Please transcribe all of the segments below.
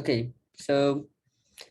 Okay, so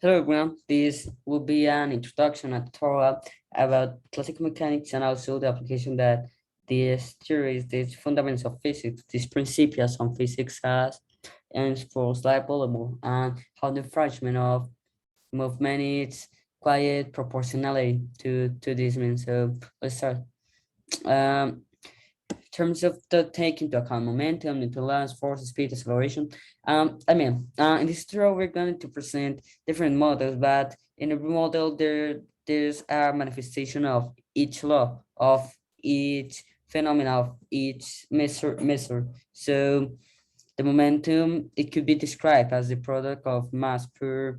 hello everyone. This will be an introduction, a tutorial about classical mechanics and also the application that these theories, these fundamentals of physics, these principles on physics has and for light volume and how the fraction of movement is quite proportionality to this means. So let's start. Um, terms of the take into account momentum, impedance, force, speed, acceleration. In this tutorial, we're going to present different models, but in every model, there's a manifestation of each law, of each phenomena, of each measure. So the momentum, it could be described as the product of mass per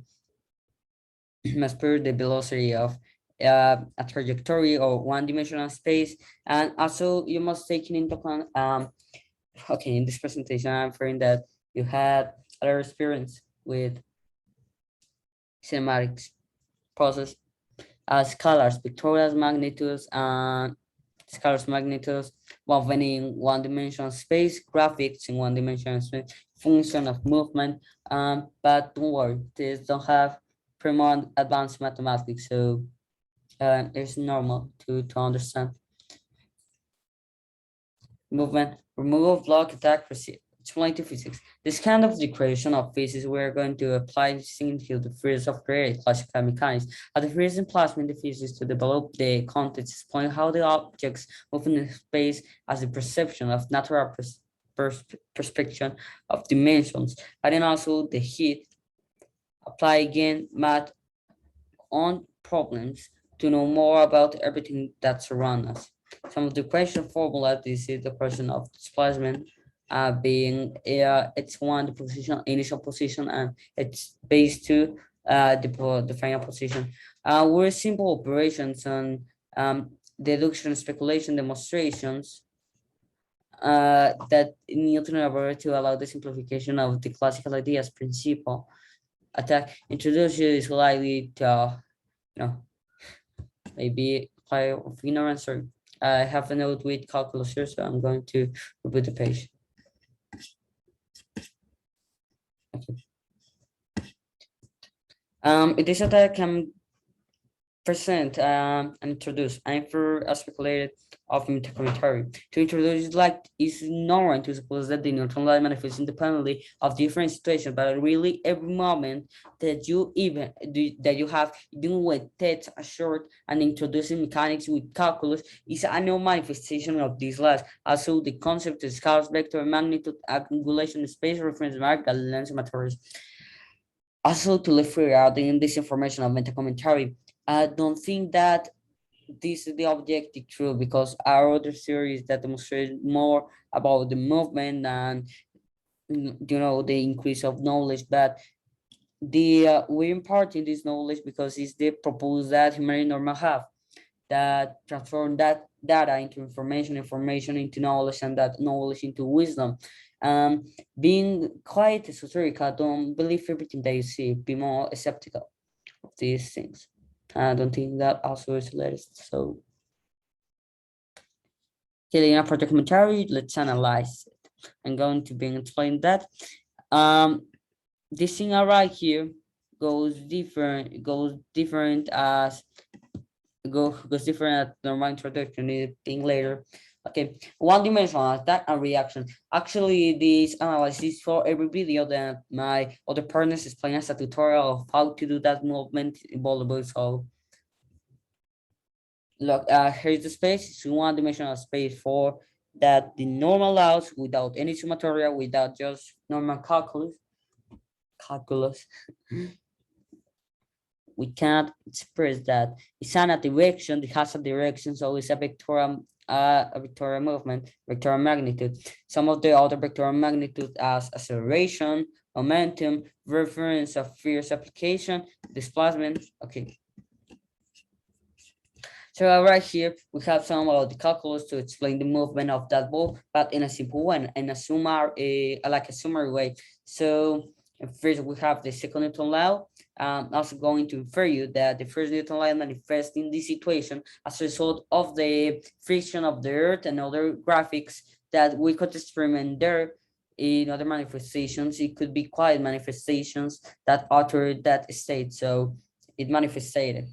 mass per the velocity of a trajectory or one-dimensional space. And also you must take into account, okay, in this presentation, I'm afraid that you had a lot of experience with cinematics process, scalars, pictorial magnitudes, and scalars magnitudes, movement in one-dimensional space, graphics in one-dimensional space, function of movement. But don't worry, these don't have pretty more advanced mathematics, so it's normal to understand. Movement, removal of block, attack, explain to physics. This kind of declaration of physics we're going to apply into the theories of created classical mechanics. At the theories in plasma in the physics to develop the context, explain how the objects move in space as a perception of natural perspective of dimensions, and then also the heat. Apply again math on problems to know more about everything that surrounds us. Some of the question formula, this is the question of displacement, being it's one the position initial position and it's base two the final position. We're simple operations on deduction, speculation, demonstrations that Newton elaborated to allow the simplification of the classical ideas principle. Attack introduce you slightly to maybe apply of ignorance, or I have a note with calculus here, so I'm going to reboot the page. Okay. This attack can present and introduce infer a speculated of commentary. To introduce like is ignorant to suppose that the neutron light manifests independently of different situations, but really every moment that you even do that you have even with tests short and introducing mechanics with calculus is a new manifestation of these laws. Also the concept of scalar vector magnitude angulation space reference mark lens materials. Also to live free out in this information of meta commentary. I don't think that this is the objective truth because our other series that demonstrate more about the movement and the increase of knowledge, but the we're imparting this knowledge because it's the proposal that humanity normal have that transform that data into information into knowledge, and that knowledge into wisdom. Being quite esoteric, I don't believe everything that you see. Be more skeptical of these things. I don't think that also is the latest. So, getting up for the commentary, let's analyze it. I'm going to be explaining that. This thing right here goes different as goes different at normal introduction, it being later. Okay, one-dimensional attack and reaction. Actually, this analysis for every video that my other partners explain as a tutorial of how to do that movement in volleyball. So look, here's the space. It's one-dimensional space for that the normal allows without any summatoria, without just normal calculus. We cannot express that. It's not a direction, it has a direction, so it's a vectorial movement, vectorial magnitude. Some of the other vectorial magnitude as acceleration, momentum, reference of force application, displacement. Okay. So right here, we have some of the calculus to explain the movement of that ball, but in a simple way, in a summary, like a summary way. So first we have the second Newton law. Also going to infer you that the first Newton law manifests in this situation as a result of the friction of the earth and other graphics that we could experiment there. in other manifestations, it could be quiet manifestations that alter that state. So it manifested.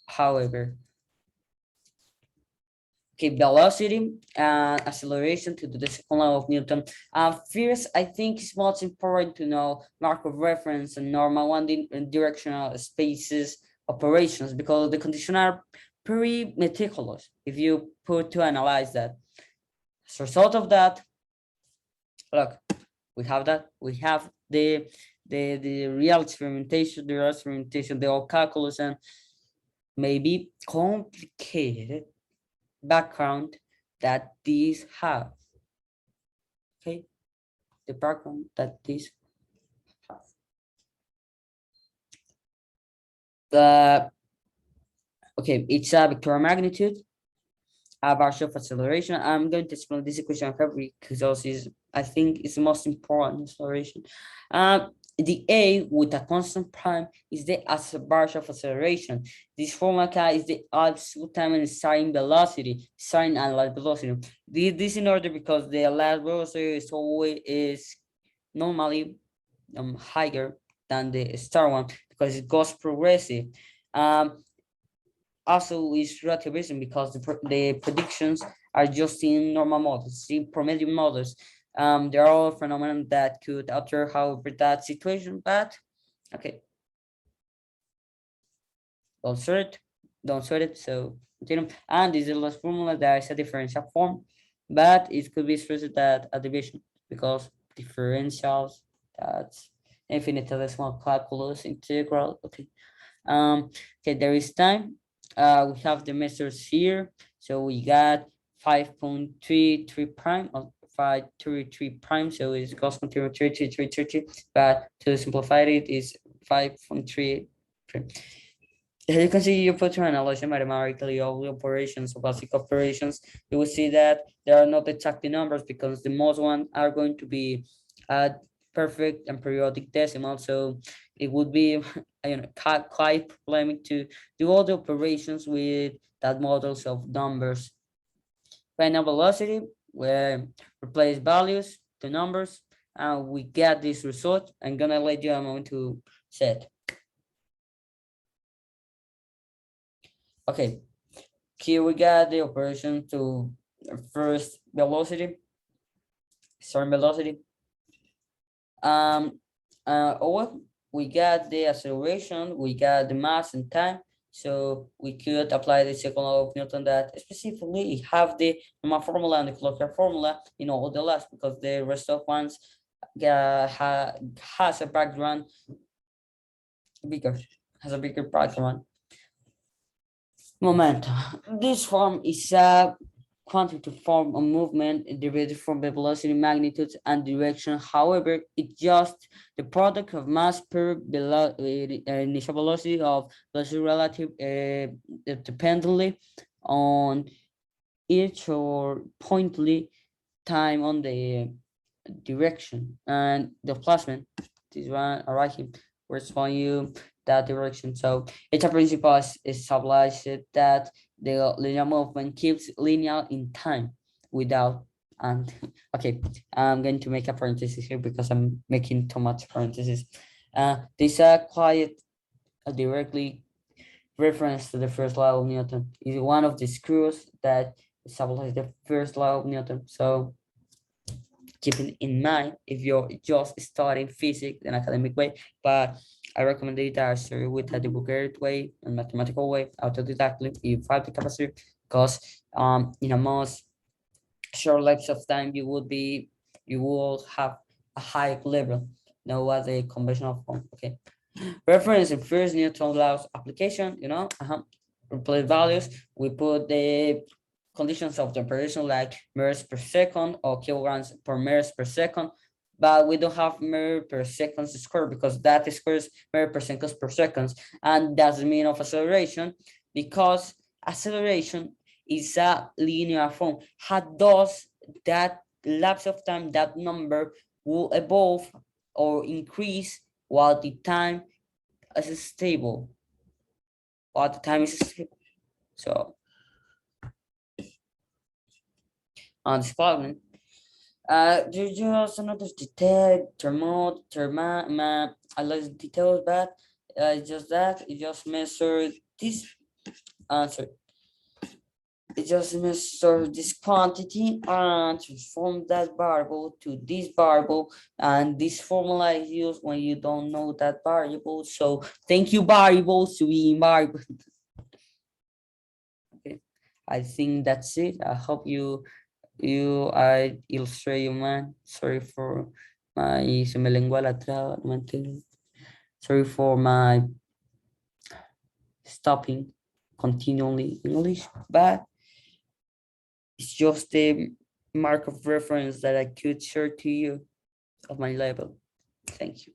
However, okay, velocity and acceleration to do the second law of Newton. First, I think it's most important to know Markov reference and normal one directional spaces operations because the conditions are pretty meticulous if you put to analyze that. As a result of that, look, we have that. We have the real experimentation, the old calculus, and maybe complicated background that these have. Okay, the background that these have. Okay, it's a vector magnitude, a partial acceleration. I'm going to explain this equation because is I think it's the most important acceleration. The A with a constant prime is the partial acceleration. This formula is the absolute time and starting velocity, starting and last velocity. This in order because the last velocity is always normally higher than the start one because it goes progressive. Also is relativism because the predictions are just in normal models, in primitive models. There are all phenomena that could alter however that situation, but okay. Don't sort it, so continue. And this is the last formula that is a differential form, but it could be expressed at a division because differentials, that's infinitesimal calculus integral. Okay. Okay, there is time. We have the measures here. So we got 5.33 prime or 533 prime. So it's cos continuum 3333, but to simplify it is 5.3 prime. As you can see, you put to analyze mathematically all the operations or basic operations, you will see that there are not exactly numbers because the most one are going to be perfect and periodic decimal. So it would be quite problematic to do all the operations with that models of numbers. Final velocity, where replace values to numbers, and we get this result. I'm gonna let you a moment to set. Okay, here we got the operation to first velocity, starting velocity. We got the acceleration, we got the mass and time. So we could apply the second law of Newton that specifically have the normal formula and the colloquial formula in all the last because the rest of ones has a background has a bigger background. Momentum. This form is a quantitative form of movement derived from the velocity, magnitude, and direction. However, it's just the product of mass per initial velocity of velocity relative dependently on each or pointly time on the direction and the displacement. This one right here correspond you that direction. So it's a principle is established that the linear movement keeps linear in time without and okay, I'm going to make a parenthesis here because I'm making too much parenthesis. This quite directly reference to the first law of Newton. Is one of the screws that establish the first law of Newton. So keeping in mind if you're just starting physics in academic way, but I recommend that you start with a debugged way and mathematical way, autodidactly, if you have the capacity, because in a most short lapse of time you will have a high level, know what the conventional form. Okay. Reference in first Newton laws application, replace values, we put the conditions of the operation like meters per second or kilograms per meters per second, but we don't have meter per seconds square because that squares meter per seconds per seconds, and that's the mean of acceleration because acceleration is a linear form. How does that lapse of time, that number will evolve or increase while the time is stable? While the time is stable. So on this problem, There's just another detail, I like the details, but it's just that it just measure this answer. It just measure this quantity and transform that variable to this variable, and this formula is used when you don't know that variable. So thank you, variables, to be variable. Okay, I think that's it. I hope I illustrate you, man. Sorry for my, se me lengua la traba, no entiendo. Sorry for my stopping continually English, but it's just the mark of reference that I could share to you of my level. Thank you.